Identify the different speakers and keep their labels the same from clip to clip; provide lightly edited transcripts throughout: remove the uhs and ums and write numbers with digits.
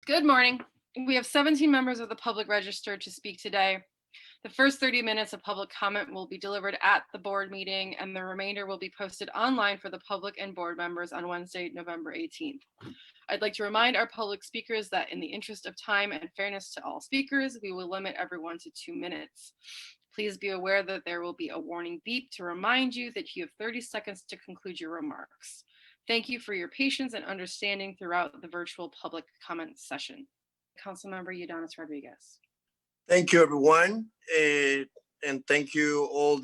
Speaker 1: Good morning. We have 17 members of the public registered to speak today. The first 30 minutes of public comment will be delivered at the board meeting, and the remainder will be posted online for the public and board members on Wednesday, November 18th. I'd like to remind our public speakers that in the interest of time and fairness to all speakers, we will limit everyone to 2 minutes. Please be aware that there will be a warning beep to remind you that you have 30 seconds to conclude your remarks. Thank you for your patience and understanding throughout the virtual public comment session. Councilmember Udanis Rodriguez.
Speaker 2: Thank you, everyone. And thank you all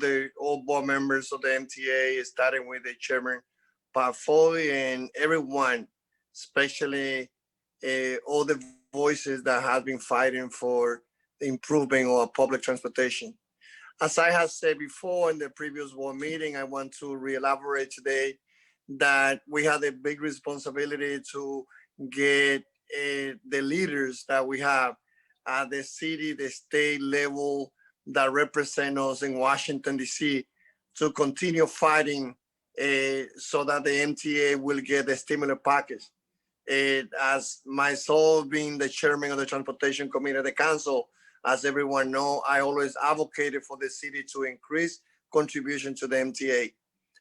Speaker 2: board members of the MTA, starting with the chairman, Pat Foley, and everyone, especially all the voices that have been fighting for the improvement of public transportation. As I have said before in the previous board meeting, I want to re-elaborate today that we have a big responsibility to get the leaders that we have at the city, the state level that represent us in Washington, D.C. to continue fighting so that the MTA will get the stimulus package. As myself being the chairman of the Transportation Committee of the Council, as everyone knows, I always advocated for the city to increase contribution to the MTA.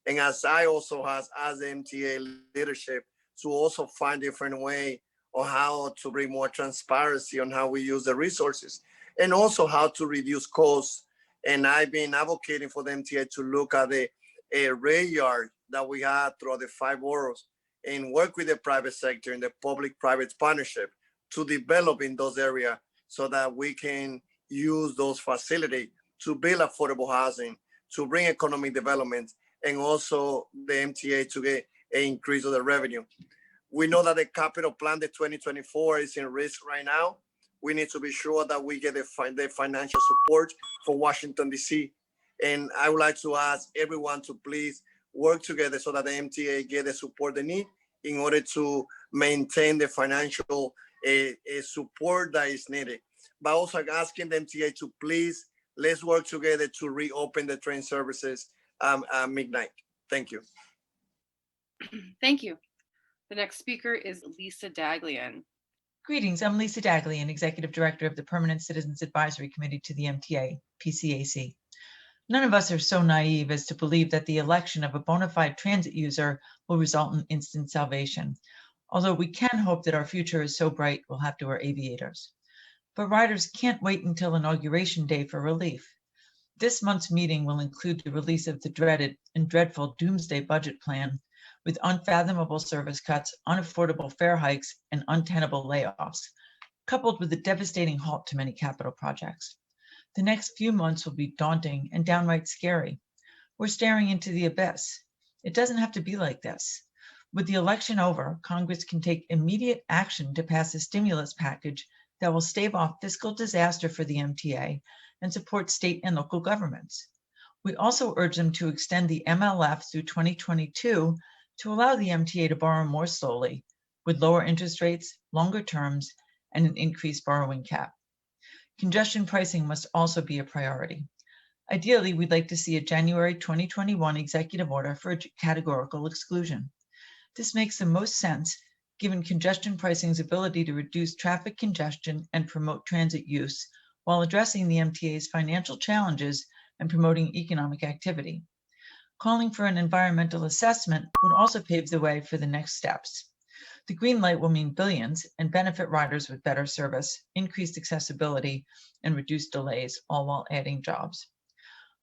Speaker 2: And as I also has asked the MTA leadership to also find different way of how to bring more transparency on how we use the resources and also how to reduce costs. And I've been advocating for the MTA to look at the rail yard that we have throughout the 5 boroughs and work with the private sector and the public-private partnership to develop in those areas so that we can use those facilities to build affordable housing, to bring economic development, and also the MTA to get an increase of the revenue. We know that the capital plan, the 2024, is in risk right now. We need to be sure that we get the financial support for Washington, D.C. And I would like to ask everyone to please work together so that the MTA get the support they need in order to maintain the financial support that is needed. But also asking the MTA to please, let's work together to reopen the train services at midnight. Thank you.
Speaker 1: Thank you. The next speaker is Lisa Daglian.
Speaker 3: Greetings, I'm Lisa Daglian, Executive Director of the Permanent Citizens Advisory Committee to the MTA, PCAC. None of us are so naive as to believe that the election of a bona fide transit user will result in instant salvation, although we can hope that our future is so bright we'll have to wear aviators. But riders can't wait until Inauguration Day for relief. This month's meeting will include the release of the dreaded and dreadful Doomsday Budget Plan, with unfathomable service cuts, unaffordable fare hikes, and untenable layoffs, coupled with a devastating halt to many capital projects. The next few months will be daunting and downright scary. We're staring into the abyss. It doesn't have to be like this. With the election over, Congress can take immediate action to pass a stimulus package that will stave off fiscal disaster for the MTA and support state and local governments. We also urge them to extend the MLF through 2022 to allow the MTA to borrow more slowly, with lower interest rates, longer terms, and an increased borrowing cap. Congestion pricing must also be a priority. Ideally, we'd like to see a January 2021 executive order for a categorical exclusion. This makes the most sense given congestion pricing's ability to reduce traffic congestion and promote transit use while addressing the MTA's financial challenges and promoting economic activity. Calling for an environmental assessment would also pave the way for the next steps. The green light will mean billions and benefit riders with better service, increased accessibility, and reduced delays, all while adding jobs.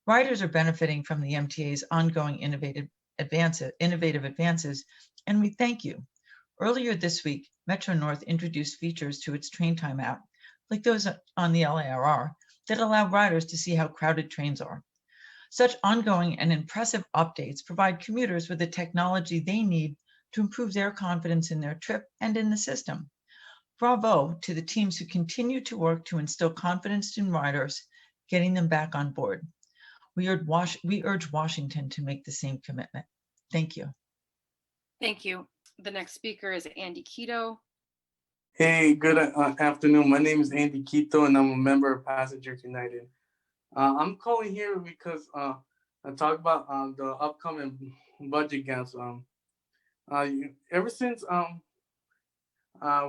Speaker 3: Riders are benefiting from the MTA's ongoing innovative advances, and we thank you. Earlier this week, Metro North introduced features to its train time app, like those on the LARR, that allow riders to see how crowded trains are. Such ongoing and impressive updates provide commuters with the technology they need to improve their confidence in their trip and in the system. Bravo to the teams who continue to work to instill confidence in riders, getting them back on board. We urge Washington to make the same commitment. Thank you.
Speaker 1: Thank you. The next speaker is Andy Quito.
Speaker 4: Hey, good afternoon. My name is Andy Quito, and I'm a member of Passengers United. I'm calling here because I talk about the upcoming budget gaps. Ever since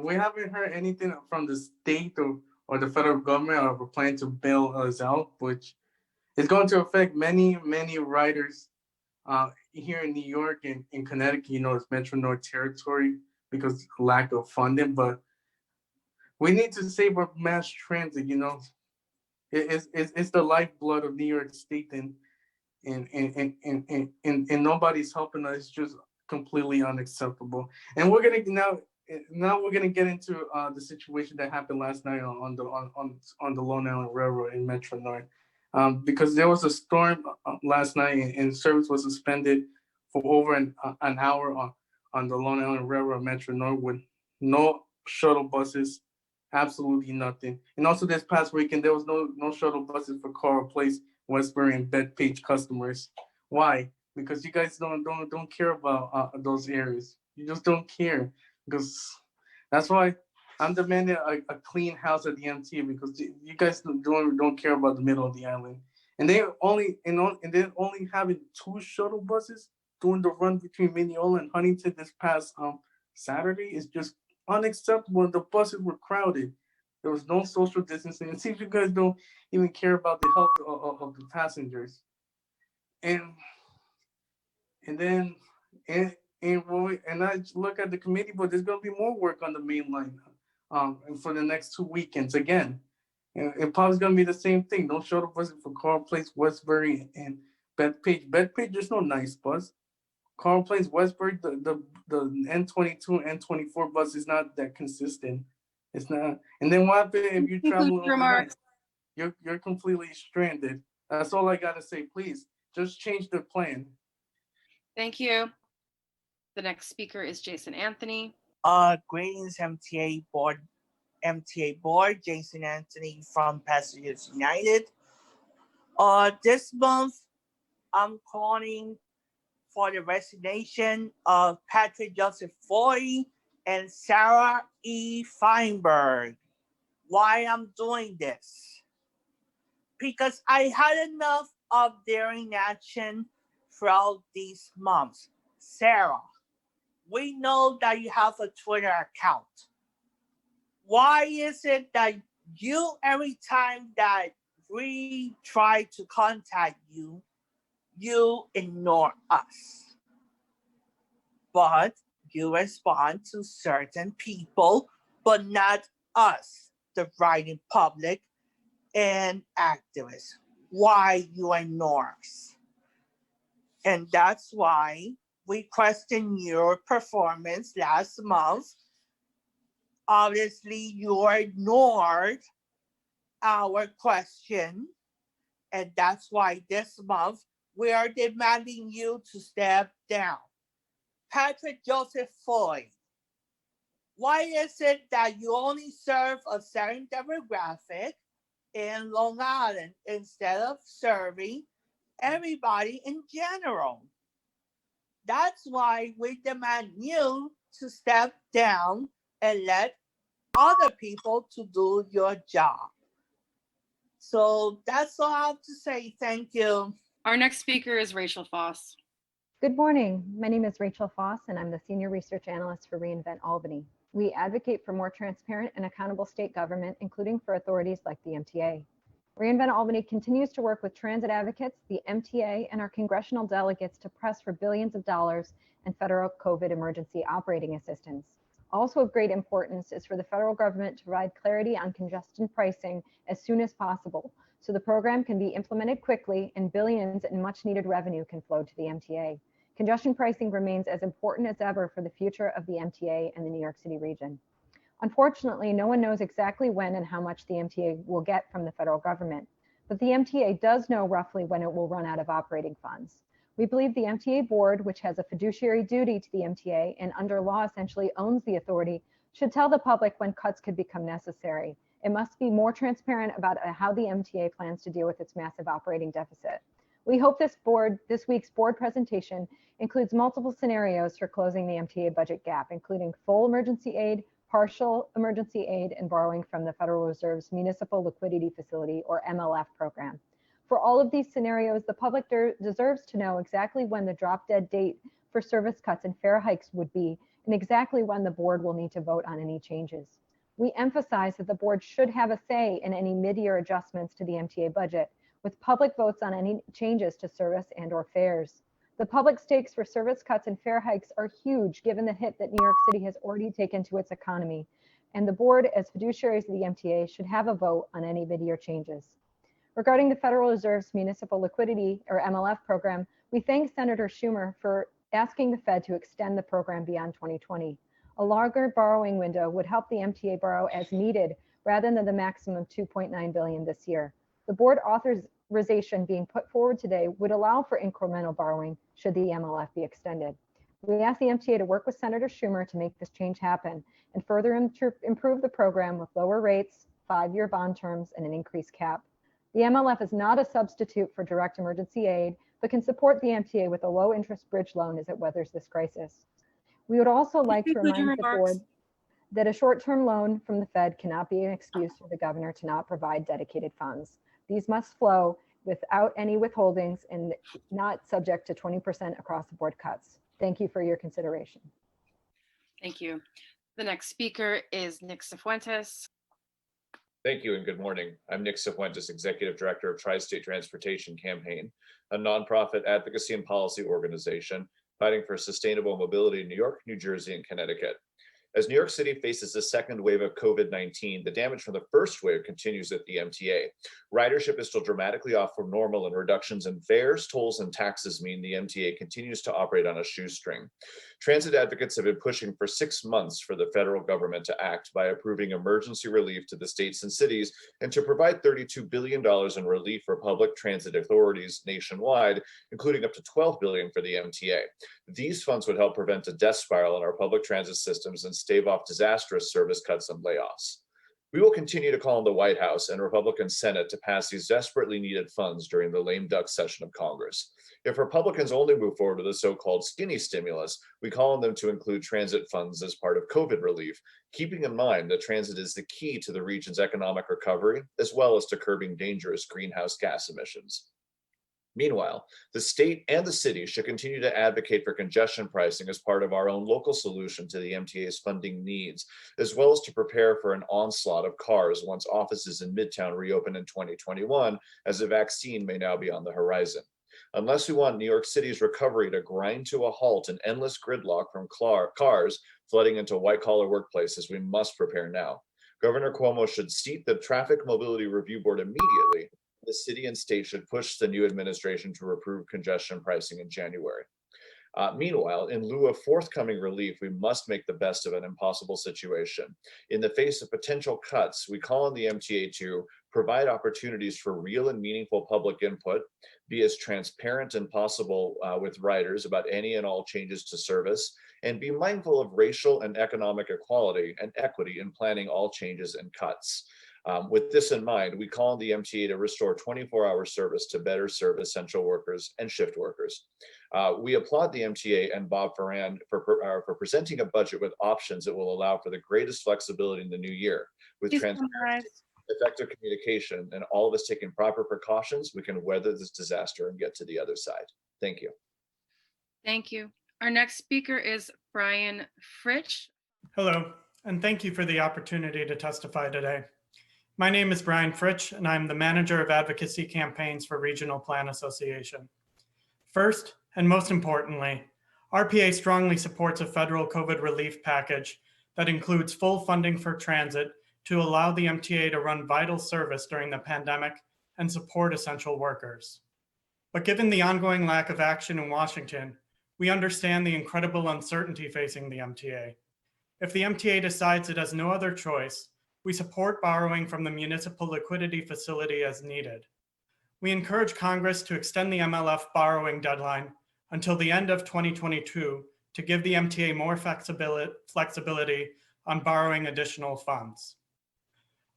Speaker 4: We haven't heard anything from the state or the federal government or plan to bail us out, which is going to affect many riders here in New York and in Connecticut. You know, it's Metro North territory because lack of funding, but we need to save our mass transit. You know, it's the lifeblood of New York State, and nobody's helping us. It's just completely unacceptable. And we're gonna now we're gonna get into the situation that happened last night on the Long Island Railroad in Metro North, because there was a storm last night and service was suspended for over an hour on the Long Island Railroad Metro North with no shuttle buses, absolutely nothing. And also this past weekend there was no shuttle buses for Coral Place, Westbury, and Bethpage customers. Why? Because you guys don't care about those areas. You just don't care, because that's why I'm demanding a clean house at the MTA, because you guys don't care about the middle of the island, and then only having two shuttle buses doing the run between Mineola and Huntington this past Saturday is just unacceptable. The buses were crowded. There was no social distancing. It seems you guys don't even care about the health of the passengers. And and then and I look at the committee, but there's gonna be more work on the main line, and for the next 2 weekends again. And it probably gonna be the same thing. No shuttle buses for Carl Place, Westbury, and Bethpage. Bethpage, there's no nice bus. Carl Place, Westbury, the N22, N24 bus is not that consistent. It's not. And then what happens if you travel
Speaker 1: Conclude your remarks.
Speaker 4: overnight? You're completely stranded. That's all I gotta say. Please just change the plan.
Speaker 1: Thank you. The next speaker is Jason Anthony.
Speaker 5: Greetings, MTA board, Jason Anthony from Passengers United. This month, I'm calling for the resignation of Patrick Joseph Foy and Sarah E. Feinberg. Why I'm doing this? Because I had enough of their inaction throughout these months. Sarah, we know that you have a Twitter account. Why is it that you, every time that we try to contact you, you ignore us? But you respond to certain people, but not us, the writing public and activists. Why you ignore us? And that's why we questioned your performance last month. Obviously, you ignored our question, and that's why this month we are demanding you to step down. Patrick Joseph Foy, why is it that you only serve a certain demographic in Long Island instead of serving everybody in general? That's why we demand you to step down and let other people to do your job. So that's all I have to say. Thank you.
Speaker 1: Our next speaker is Rachel Foss.
Speaker 6: Good morning. My name is Rachel Foss, and I'm the Senior Research Analyst for reInvent Albany. We advocate for more transparent and accountable state government, including for authorities like the MTA. reInvent Albany continues to work with transit advocates, the MTA, and our congressional delegates to press for billions of dollars in federal COVID emergency operating assistance. Also of great importance is for the federal government to provide clarity on congestion pricing as soon as possible, so the program can be implemented quickly and billions in much needed revenue can flow to the MTA. Congestion pricing remains as important as ever for the future of the MTA and the New York City region. Unfortunately, no one knows exactly when and how much the MTA will get from the federal government, but the MTA does know roughly when it will run out of operating funds. We believe the MTA board, which has a fiduciary duty to the MTA and under law essentially owns the authority, should tell the public when cuts could become necessary. It must be more transparent about how the MTA plans to deal with its massive operating deficit. We hope this week's board presentation includes multiple scenarios for closing the MTA budget gap, including full emergency aid, partial emergency aid, and borrowing from the Federal Reserve's Municipal Liquidity Facility, or MLF program. For all of these scenarios, the public deserves to know exactly when the drop dead date for service cuts and fare hikes would be and exactly when the board will need to vote on any changes. We emphasize that the board should have a say in any mid-year adjustments to the MTA budget, with public votes on any changes to service and/or fares. The public stakes for service cuts and fare hikes are huge given the hit that New York City has already taken to its economy, and the board, as fiduciaries of the MTA, should have a vote on any mid-year changes. Regarding the Federal Reserve's Municipal Liquidity, or MLF program, we thank Senator Schumer for asking the Fed to extend the program beyond 2020. A longer borrowing window would help the MTA borrow as needed rather than the maximum $2.9 billion this year. The board authorization being put forward today would allow for incremental borrowing should the MLF be extended. We ask the MTA to work with Senator Schumer to make this change happen and further improve the program with lower rates, 5-year bond terms, and an increased cap. The MLF is not a substitute for direct emergency aid, but can support the MTA with a low interest bridge loan as it weathers this crisis. We would also like to remind the board that a short-term loan from the Fed cannot be an excuse for the governor to not provide dedicated funds. These must flow without any withholdings and not subject to 20% across the board cuts. Thank you for your consideration.
Speaker 1: Thank you. The next speaker is Nick Cifuentes.
Speaker 7: Thank you and good morning. I'm Nick Cifuentes, Executive Director of Tri-State Transportation Campaign, a nonprofit advocacy and policy organization fighting for sustainable mobility in New York, New Jersey, and Connecticut. As New York City faces a second wave of COVID-19, the damage from the first wave continues at the MTA. Ridership is still dramatically off from normal, and reductions in fares, tolls, and taxes mean the MTA continues to operate on a shoestring. Transit advocates have been pushing for 6 months for the federal government to act by approving emergency relief to the states and cities and to provide $32 billion in relief for public transit authorities nationwide, including up to $12 billion for the MTA. These funds would help prevent a death spiral in our public transit systems and stave off disastrous service cuts and layoffs. We will continue to call on the White House and Republican Senate to pass these desperately needed funds during the lame duck session of Congress. If Republicans only move forward with the so-called skinny stimulus, we call on them to include transit funds as part of COVID relief, keeping in mind that transit is the key to the region's economic recovery, as well as to curbing dangerous greenhouse gas emissions. Meanwhile, the state and the city should continue to advocate for congestion pricing as part of our own local solution to the MTA's funding needs, as well as to prepare for an onslaught of cars once offices in Midtown reopen in 2021, as a vaccine may now be on the horizon. Unless we want New York City's recovery to grind to a halt and endless gridlock from cars flooding into white-collar workplaces, we must prepare now. Governor Cuomo should seat the Traffic Mobility Review Board immediately. The city and state should push the new administration to approve congestion pricing in January. Meanwhile, in lieu of forthcoming relief, we must make the best of an impossible situation. In the face of potential cuts, we call on the MTA to provide opportunities for real and meaningful public input, be as transparent as possible with riders about any and all changes to service, and be mindful of racial and economic equality and equity in planning all changes and cuts. With this in mind, we call on the MTA to restore 24-hour service to better serve essential workers and shift workers. We applaud the MTA and Bob Ferran for presenting a budget with options that will allow for the greatest flexibility in the new year. With transparency, effective communication, and all of us taking proper precautions, we can weather this disaster and get to the other side. Thank you.
Speaker 1: Thank you. Our next speaker is Brian Fritsch.
Speaker 8: Hello, and thank you for the opportunity to testify today. My name is Brian Fritsch, and I'm the Manager of Advocacy Campaigns for Regional Plan Association. First, and most importantly, RPA strongly supports a federal COVID relief package that includes full funding for transit to allow the MTA to run vital service during the pandemic and support essential workers. But given the ongoing lack of action in Washington, we understand the incredible uncertainty facing the MTA. If the MTA decides it has no other choice, we support borrowing from the Municipal Liquidity Facility as needed. We encourage Congress to extend the MLF borrowing deadline until the end of 2022 to give the MTA more flexibility on borrowing additional funds.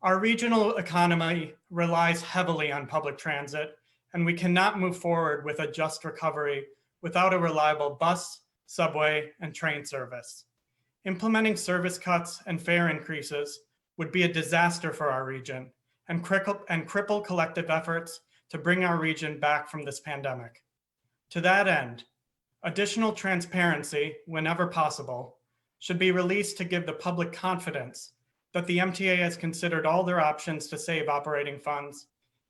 Speaker 8: Our regional economy relies heavily on public transit, and we cannot move forward with a just recovery without a reliable bus, subway, and train service. Implementing service cuts and fare increases would be a disaster for our region and cripple collective efforts to bring our region back from this pandemic. To that end, additional transparency, whenever possible, should be released to give the public confidence that the MTA has considered all their options to save operating funds,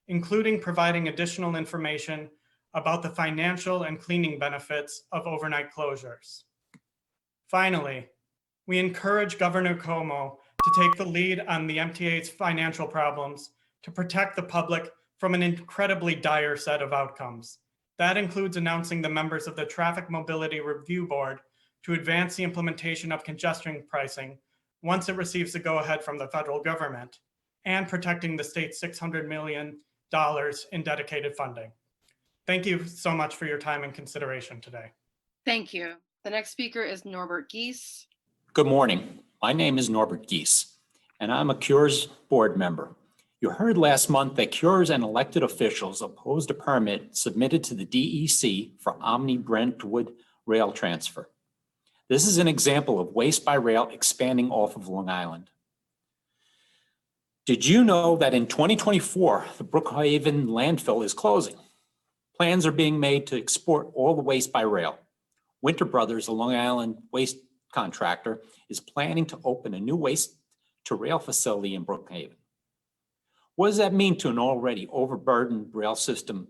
Speaker 8: including providing additional information about the financial and cleaning benefits of overnight closures. Finally, we encourage Governor Cuomo to take the lead on the MTA's financial problems to protect the public from an incredibly dire set of outcomes. That includes announcing the members of the Traffic Mobility Review Board to advance the implementation of congestion pricing once it receives the go-ahead from the federal government, and protecting the state's $600 million in dedicated funding. Thank you so much for your time and consideration today.
Speaker 1: Thank you. The next speaker is Norbert Gies.
Speaker 9: Good morning. My name is Norbert Gies, and I'm a CURES board member. You heard last month that CURES and elected officials opposed a permit submitted to the DEC for Omni Brentwood rail transfer. This is an example of waste by rail expanding off of Long Island. Did you know that in 2024, the Brookhaven landfill is closing? Plans are being made to export all the waste by rail. Winter Brothers, a Long Island waste contractor, is planning to open a new waste to rail facility in Brookhaven. What does that mean to an already overburdened rail system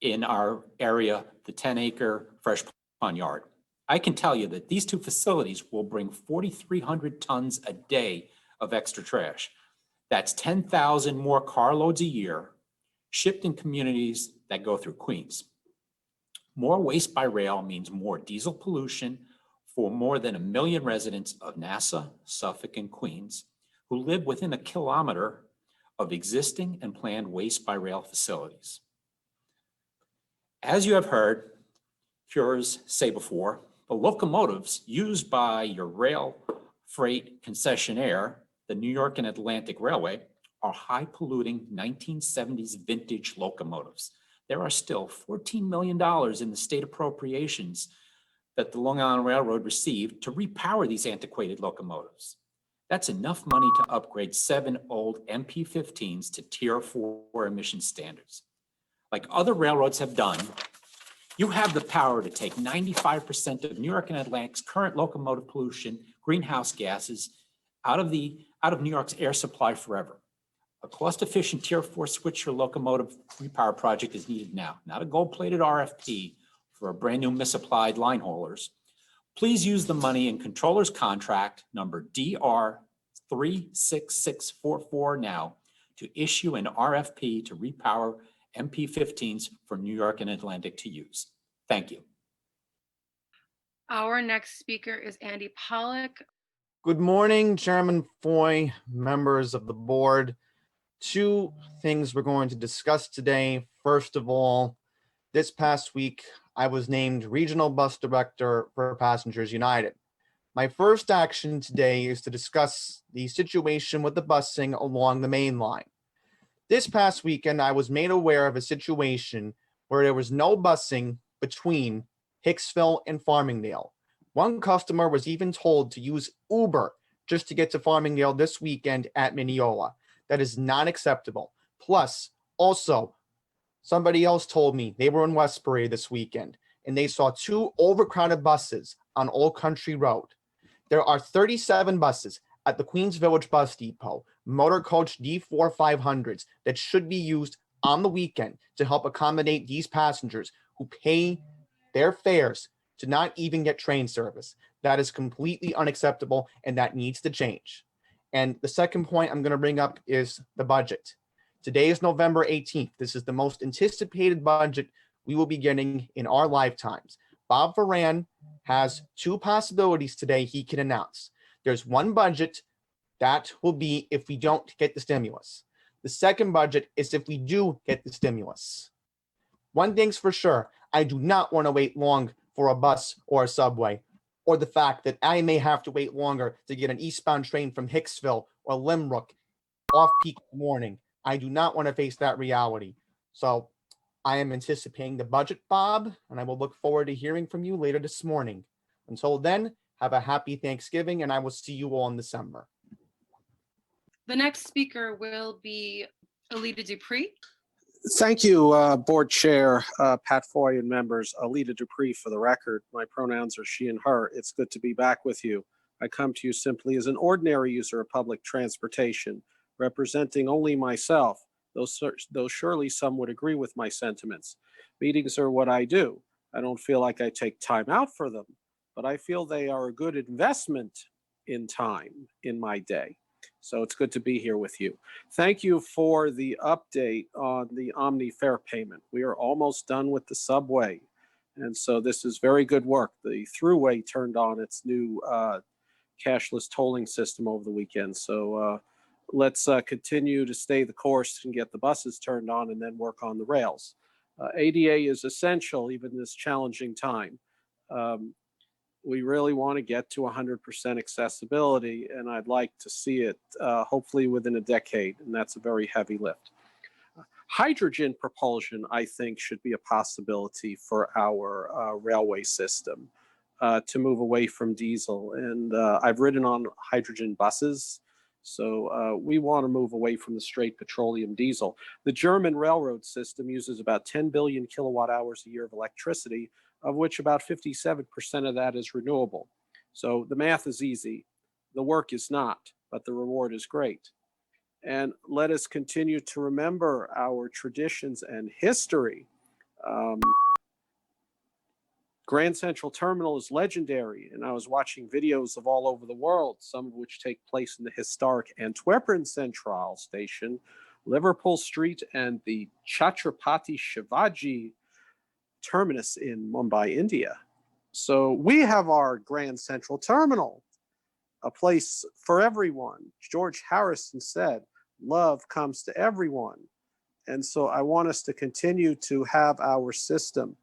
Speaker 9: in our area, the 10-acre Fresh Pond Yard? I can tell you that these two facilities will bring 4,300 tons a day of extra trash. That's 10,000 more carloads a year shipped in communities that go through Queens. More waste by rail means more diesel pollution for more than 1 million residents of Nassau, Suffolk, and Queens who live within a kilometer of existing and planned waste by rail facilities. As you have heard CURES say before, the locomotives used by your rail freight concessionaire, the New York and Atlantic Railway, are high polluting 1970s vintage locomotives. There are still $14 million in the state appropriations that the Long Island Railroad received to repower these antiquated locomotives. That's enough money to upgrade 7 old MP15s to Tier 4 emission standards. Like other railroads have done, you have the power to take 95% of New York and Atlantic's current locomotive pollution, greenhouse gases, out of New York's air supply forever. A cost-efficient Tier 4 switcher locomotive repower project is needed now, not a gold-plated RFP for a brand new misapplied line haulers. Please use the money in controller's contract number DR 36644 now to issue an RFP to repower MP15s for New York and Atlantic to use. Thank you.
Speaker 1: Our next speaker is Andy Pollock.
Speaker 10: Good morning, Chairman Foy, members of the board. 2 things we're going to discuss today. First of all, this past week, I was named Regional Bus Director for Passengers United. My first action today is to discuss the situation with the busing along the main line. This past weekend, I was made aware of a situation where there was no busing between Hicksville and Farmingdale. One customer was even told to use Uber just to get to Farmingdale this weekend at Mineola. That is not acceptable. Plus, also, somebody else told me they were in Westbury this weekend and they saw 2 overcrowded buses on Old Country Road. There are 37 buses at the Queens Village Bus Depot, Motor Coach D4 500s that should be used on the weekend to help accommodate these passengers who pay their fares to not even get train service. That is completely unacceptable and that needs to change. And the second point I'm going to bring up is the budget. Today is November 18th. This is the most anticipated budget we will be getting in our lifetimes. Bob Varan has 2 possibilities today he can announce. There's one budget that will be if we don't get the stimulus. The second budget is if we do get the stimulus. One thing's for sure, I do not want to wait long for a bus or a subway, or the fact that I may have to wait longer to get an eastbound train from Hicksville or Limerick off peak morning. I do not want to face that reality. So I am anticipating the budget, Bob, and I will look forward to hearing from you later this morning. Until then, have a happy Thanksgiving, and I will see you all in December.
Speaker 1: The next speaker will be Alita Dupree.
Speaker 11: Thank you, Board Chair, Pat Foy, and members. Alita Dupree for the record. My pronouns are she and her. It's good to be back with you. I come to you simply as an ordinary user of public transportation, representing only myself, though surely some would agree with my sentiments. Meetings are what I do. I don't feel like I take time out for them, but I feel they are a good investment in time in my day. So it's good to be here with you. Thank you for the update on the Omni fare payment. We are almost done with the subway. And so this is very good work. The Thruway turned on its new cashless tolling system over the weekend. So let's continue to stay the course and get the buses turned on and then work on the rails. ADA is essential even in this challenging time. We really want to get to 100% accessibility, and I'd like to see it hopefully within a decade, and that's a very heavy lift. Hydrogen propulsion, I think, should be a possibility for our railway system to move away from diesel. And I've ridden on hydrogen buses, so we want to move away from the straight petroleum diesel. The German railroad system uses about 10 billion kilowatt hours a year of electricity, of which about 57% of that is renewable. So the math is easy. The work is not, but the reward is great. And let us continue to remember our traditions and history. Grand Central Terminal is legendary, and I was watching videos of all over the world, some of which take place in the historic Antwerpen Central Station, Liverpool Street, and the Chhatrapati Shivaji terminus in Mumbai, India. So we have our Grand Central Terminal, a place for everyone. George Harrison said, love comes to everyone. And so I want us to continue to have our system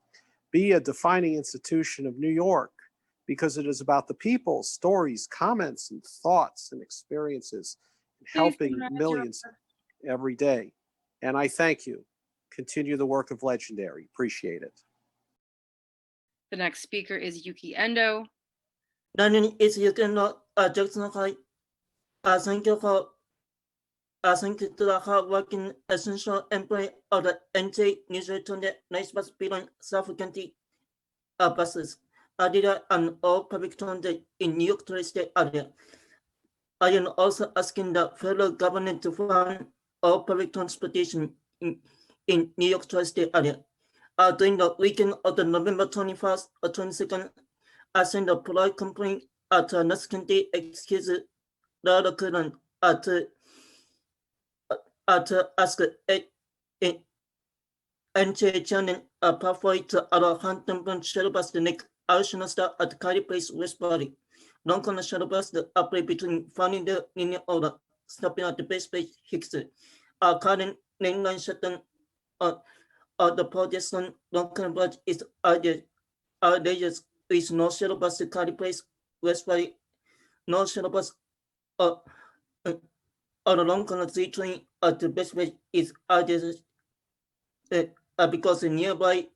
Speaker 11: be a defining institution of New York, because it is about the people, stories, comments, and thoughts and experiences, helping millions every day. And I thank you. Continue the work of Legendary. Appreciate it.
Speaker 1: The next speaker is Yuki Endo.
Speaker 12: 나는 이스유케노 잭슨하이 thank you for thank you to the hard-working essential employee of the MTA Newsletter Nice Bus Beyond South County buses. There and all public transit in New York Tri-State area. I am also asking the federal government to fund all public transportation in New York Tri-State area. During the weekend of the November 21st or 22nd, I sent a polite complaint to Nassau County Executive Director to ask MTA channel pathway to our Huntington shuttle bus the next additional stop at Carey Place, West Valley. Long-con shuttle bus that operate between finding the linear order, stopping at the base place Hickster. Our current mainline shuttle the Protestant long-con bus is outrageous with no shuttle bus to Carey Place, West Valley, no shuttle bus on the long-con 3 train at the base place is outrageous because the nearby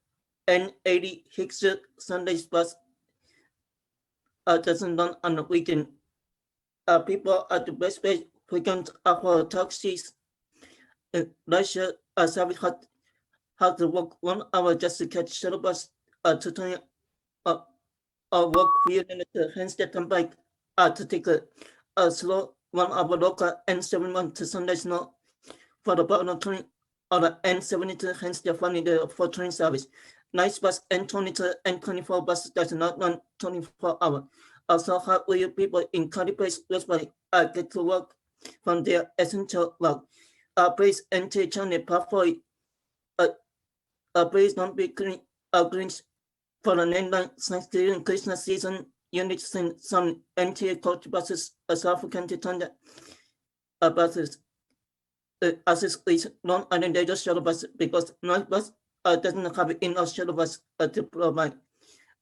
Speaker 12: N80 Hickster Sunday bus doesn't run on the weekend. People at the best place frequent for taxis. Russia service had to walk 1 hour just to catch shuttle bus to turn walk 3 minutes hence they come back to take a slow 1 hour local N71 to Sunday snow for the bottom train or the N72 hence they're funding the 4 train service. Nice bus N22 and 24 bus does not run 24 hours. Also, how will you people in Carey Place, West Valley get to work from their essential work? Please MTA channel pathway. Please don't be green for the mainline Thanksgiving Christmas season. You need to send some MTA coach buses, South County Transit buses. Assist with non-identified shuttle bus because no bus doesn't have enough shuttle bus to provide.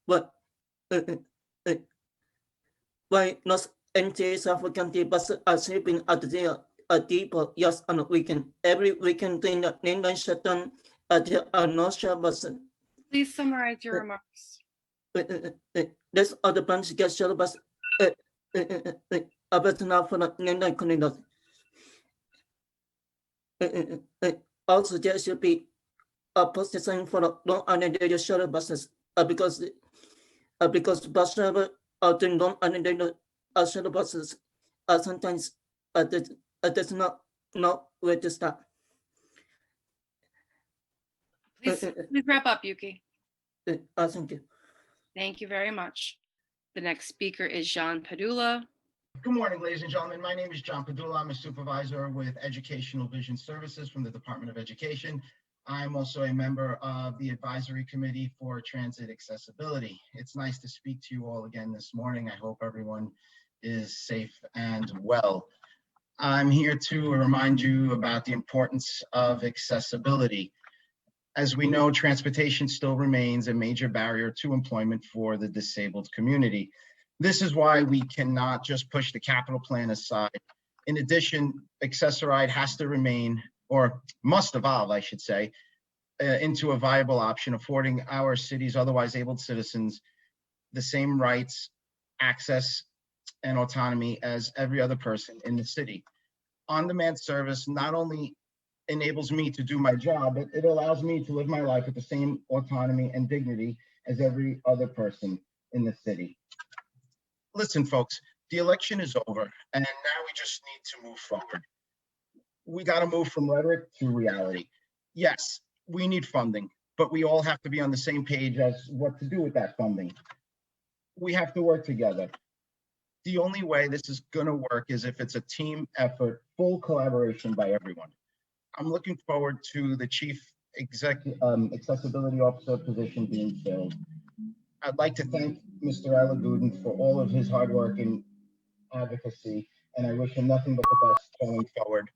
Speaker 12: But why not MTA South County buses are sleeping at their depot just on the weekend? Every weekend during the mainline shutdown, there are no shuttle buses.
Speaker 1: Please summarize your remarks.
Speaker 12: That's all the plans to get shuttle bus about now for the mainline corridors. Also, there should be a post design for the non-identified shuttle buses because bus drivers are doing non-identified shuttle buses sometimes does not know where to stop.
Speaker 1: Please wrap up, Yuki.
Speaker 12: Thank you.
Speaker 1: Thank you very much. The next speaker is Jean Padula.
Speaker 13: Good morning, ladies and gentlemen. My name is John Padula. I'm a supervisor with Educational Vision Services from the Department of Education. I'm also a member of the Advisory Committee for Transit Accessibility. It's nice to speak to you all again this morning. I hope everyone is safe and well. I'm here to remind you about the importance of accessibility. As we know, transportation still remains a major barrier to employment for the disabled community. This is why we cannot just push the capital plan aside. In addition, Access-a-Ride has to remain, or must evolve, I should say, into a viable option, affording our city's otherwise able citizens the same rights, access, and autonomy as every other person in the city. On-demand service not only enables me to do my job, but it allows me to live my life with the same autonomy and dignity as every other person in the city. Listen, folks, the election is over, and now we just need to move forward. We got to move from rhetoric to reality. Yes, we need funding, but we all have to be on the same page as what to do with that funding. We have to work together. The only way this is going to work is if it's a team effort, full collaboration by everyone. I'm looking forward to the Chief Accessibility Officer position being filled. I'd like to thank Mr. Alagudin for all of his hard work and advocacy, and I wish him nothing but the best going forward.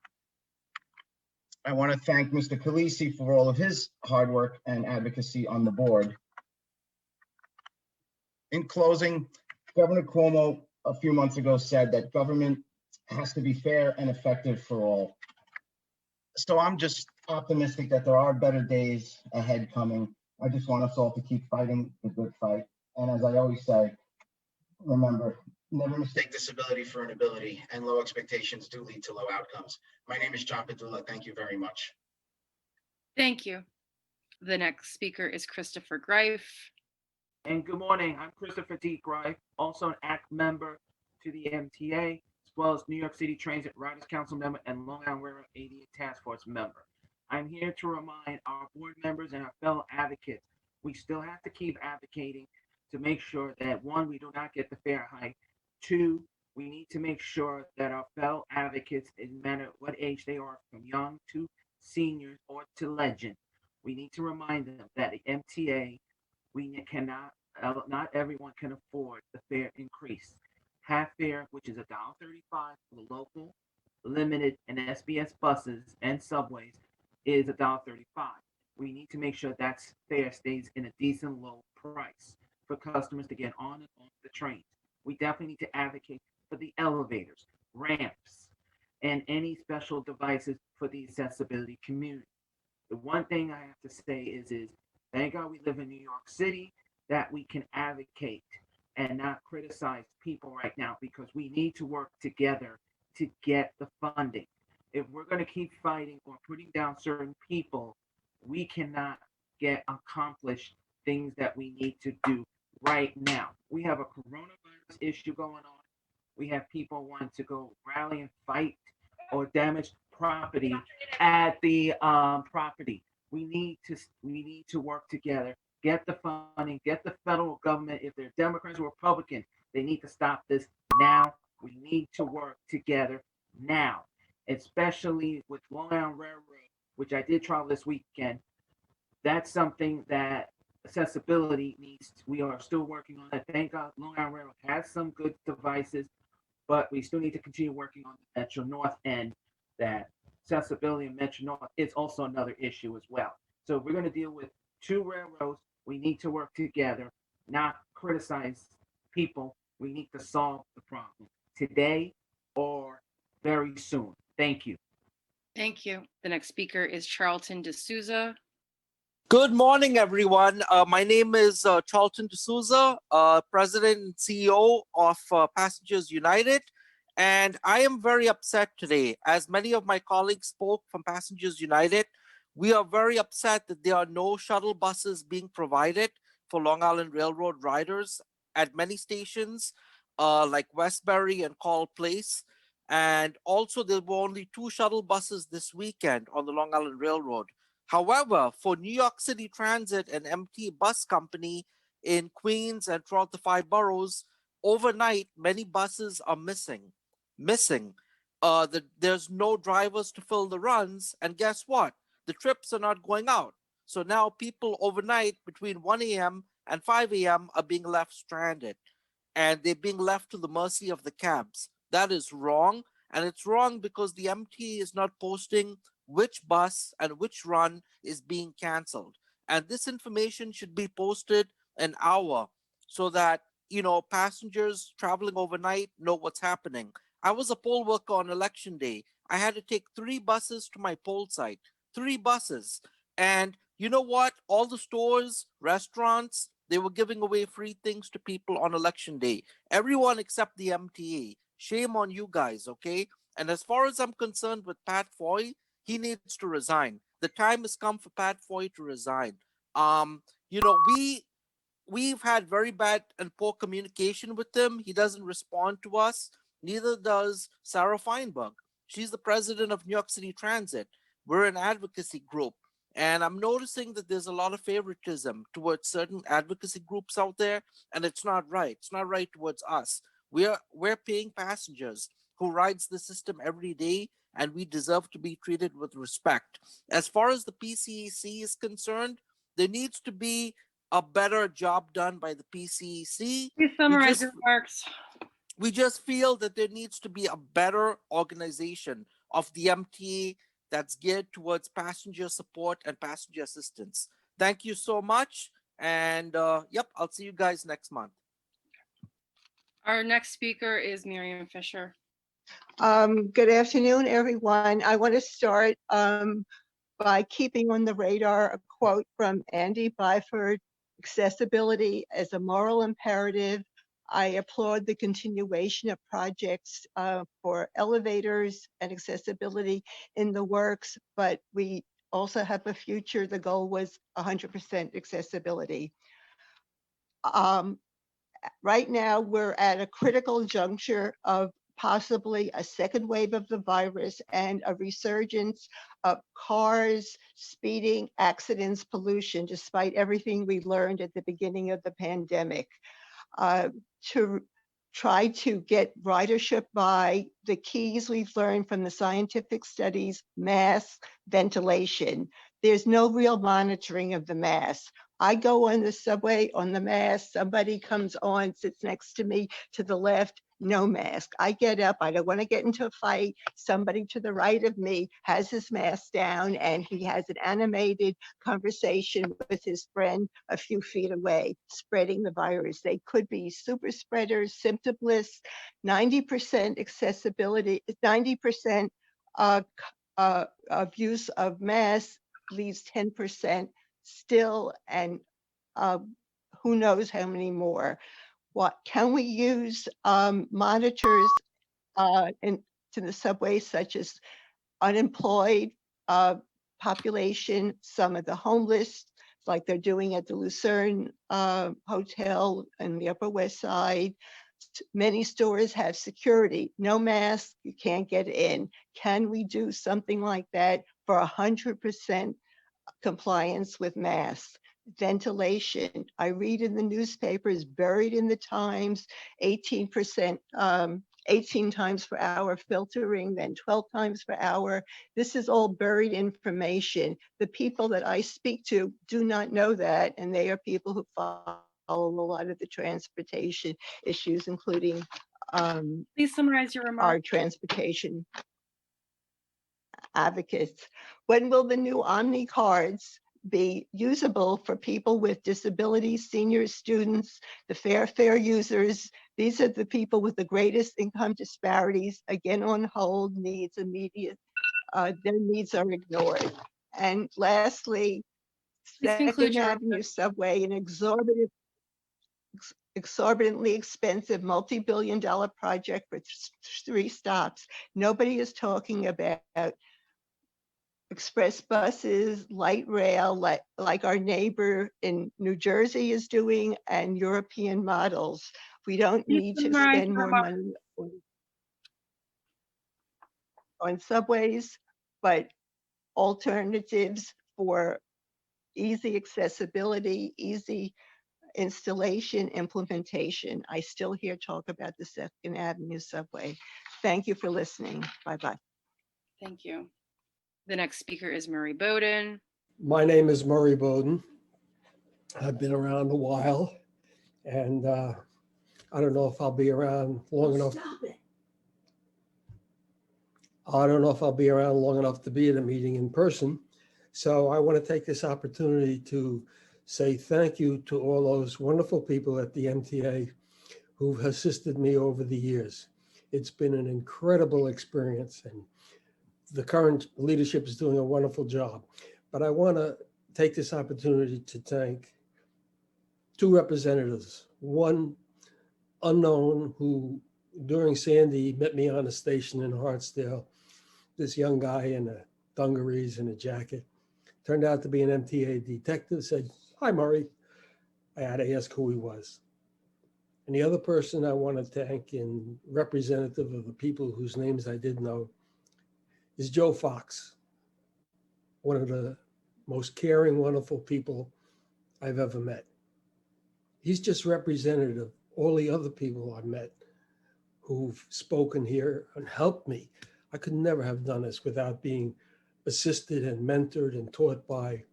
Speaker 13: I want to thank Mr. Khaleesi for all of his hard work and advocacy on the board. In closing, Governor Cuomo a few months ago said that government has to be fair and effective for all. So I'm just optimistic that there are better days ahead coming. I just want us all to keep fighting the good fight. And as I always say, remember, never mistake disability for an ability, and low expectations do lead to low outcomes. My name is John Padula. Thank you very much.
Speaker 1: Thank you. The next speaker is Christopher Greif.
Speaker 14: And good morning. I'm Christopher D. Greif, also an ACT member to the MTA, as well as New York City Transit Riders Council member and Long Island Railroad ADA Task Force member. I'm here to remind our board members and our fellow advocates, we still have to keep advocating to make sure that, one, we do not get the fare hike. Two, we need to make sure that our fellow advocates, no matter what age they are, from young to seniors or to legend, we need to remind them that the MTA, not everyone can afford the fare increase. Half fare, which is $1.35 for the local, limited, and SBS buses and subways, is $1.35. We need to make sure that fare stays in a decent low price for customers to get on and off the trains. We definitely need to advocate for the elevators, ramps, and any special devices for the accessibility community. The one thing I have to say is thank God we live in New York City, that we can advocate and not criticize people right now, because we need to work together to get the funding. If we're going to keep fighting or putting down certain people, we cannot get accomplished things that we need to do right now. We have a coronavirus issue going on. We have people wanting to go rally and fight or damage property at the property. We need to work together, get the funding, get the federal government. If they're Democrats or Republicans, they need to stop this now. We need to work together now, especially with Long Island Railroad, which I did travel this weekend. That's something that accessibility needs. We are still working on that. Thank God Long Island Railroad has some good devices, but we still need to continue working on the Metro North end. That accessibility in Metro North is also another issue as well. So if we're going to deal with two railroads, we need to work together, not criticize people. We need to solve the problem today or very soon. Thank you.
Speaker 1: Thank you. The next speaker is Charlton D'Souza.
Speaker 15: Good morning, everyone. My name is Charlton D'Souza, President and CEO of Passengers United. And I am very upset today. As many of my colleagues spoke from Passengers United, we are very upset that there are no shuttle buses being provided for Long Island Railroad riders at many stations. like Westbury and Call Place. And also there were only 2 shuttle buses this weekend on the Long Island Railroad. However, for New York City Transit and MTA Bus Company in Queens and throughout the 5 boroughs, overnight, many buses are missing. There's no drivers to fill the runs, and guess what? The trips are not going out. So now people overnight between 1 a.m. and 5 a.m. are being left stranded, and they're being left to the mercy of the cabs. That is wrong, and it's wrong because the MTA is not posting which bus and which run is being canceled. And this information should be posted an hour so that, passengers traveling overnight know what's happening. I was a poll worker on election day. I had to take 3 buses to my poll site, 3 buses. And you know what? All the stores, restaurants, they were giving away free things to people on election day. Everyone except the MTA. Shame on you guys, okay? And as far as I'm concerned with Pat Foy, he needs to resign. The time has come for Pat Foy to resign. You know, we've had very bad and poor communication with him. He doesn't respond to us. Neither does Sarah Feinberg. She's the president of New York City Transit. We're an advocacy group. And I'm noticing that there's a lot of favoritism towards certain advocacy groups out there, and it's not right. It's not right towards us. We're paying passengers who rides the system every day, and we deserve to be treated with respect. As far as the PCEC is concerned, there needs to be a better job done by the PCEC.
Speaker 1: Please summarize your remarks.
Speaker 15: We just feel that there needs to be a better organization of the MTA that's geared towards passenger support and passenger assistance. Thank you so much. And yep, I'll see you guys next month.
Speaker 1: Our next speaker is Miriam Fisher.
Speaker 16: Good afternoon, everyone. I want to start by keeping on the radar a quote from Andy Byford: accessibility as a moral imperative. I applaud the continuation of projects for elevators and accessibility in the works, but we also have a future. The goal was 100% accessibility. Right now, we're at a critical juncture of possibly a second wave of the virus and a resurgence of cars, speeding, accidents, pollution, despite everything we learned at the beginning of the pandemic. To try to get ridership by, the keys we've learned from the scientific studies: masks, ventilation. There's no real monitoring of the masks. I go on the subway on the mask, somebody comes on, sits next to me to the left, no mask. I get up, I don't want to get into a fight. Somebody to the right of me has his mask down and he has an animated conversation with his friend a few feet away, spreading the virus. They could be super spreaders, symptomless. 90% accessibility, 90% of use of masks leaves 10% still, and who knows how many more. What can we use monitors to the subways, such as unemployed population, some of the homeless, like they're doing at the Lucerne Hotel in the Upper West Side. Many stores have security, no mask, you can't get in. Can we do something like that for 100% compliance with masks? Ventilation, I read in the newspapers, buried in the Times, 18%, 18 times per hour filtering, then 12 times per hour. This is all buried information. The people that I speak to do not know that, and they are people who follow a lot of the transportation issues, including
Speaker 1: Please summarize your remarks.
Speaker 16: our transportation advocates. When will the new Omni cards be usable for people with disabilities, seniors, students, the fare users? These are the people with the greatest income disparities, again on hold, needs immediate, their needs are ignored. And lastly, Second Avenue Subway, an exorbitantly expensive multi-billion-dollar project with 3 stops. Nobody is talking about express buses, light rail, like our neighbor in New Jersey is doing, and European models. We don't need to spend more money on subways, but alternatives for easy accessibility, easy installation, implementation. I still hear talk about the Second Avenue subway. Thank you for listening. Bye-bye.
Speaker 1: Thank you. The next speaker is Murray Bowden.
Speaker 17: My name is Murray Bowden. I've been around a while, and I don't know if I'll be around long enough.
Speaker 16: Stop it.
Speaker 17: I don't know if I'll be around long enough to be at a meeting in person. So I want to take this opportunity to say thank you to all those wonderful people at the MTA who've assisted me over the years. It's been an incredible experience, and the current leadership is doing a wonderful job. But I want to take this opportunity to thank two representatives. One unknown who during Sandy met me on a station in Hartsdale. This young guy in a dungarees and a jacket turned out to be an MTA detective, said, "Hi, Murray." I had to ask who he was. And the other person I want to thank, and representative of the people whose names I didn't know, is Joe Fox, one of the most caring, wonderful people I've ever met. He's just representative of all the other people I've met who've spoken here and helped me. I could never have done this without being assisted and mentored and taught by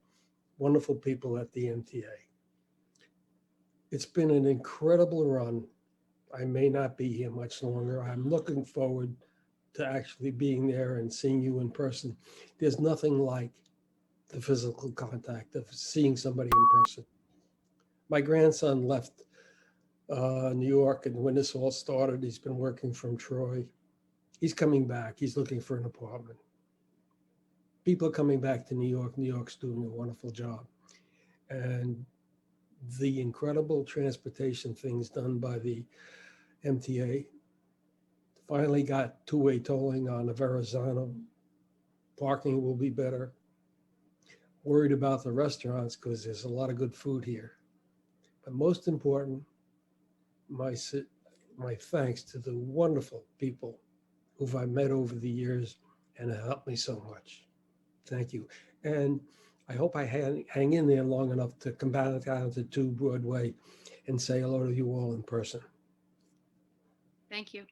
Speaker 17: wonderful people at the MTA. It's been an incredible run. I may not be here much longer. I'm looking forward to actually being there and seeing you in person. There's nothing like the physical contact of seeing somebody in person. My grandson left New York, and when this all started, he's been working from Troy. He's coming back. He's looking for an apartment. People are coming back to New York. New York's doing a wonderful job. And the incredible transportation things done by the MTA finally got two-way tolling on the Verrazano. Parking will be better. Worried about the restaurants because there's a lot of good food here. But most important, my thanks to the wonderful people who've I met over the years and have helped me so much. Thank you. And I hope I hang in there long enough to come back down to 2 Broadway and say hello to you all in person.
Speaker 1: Thank you.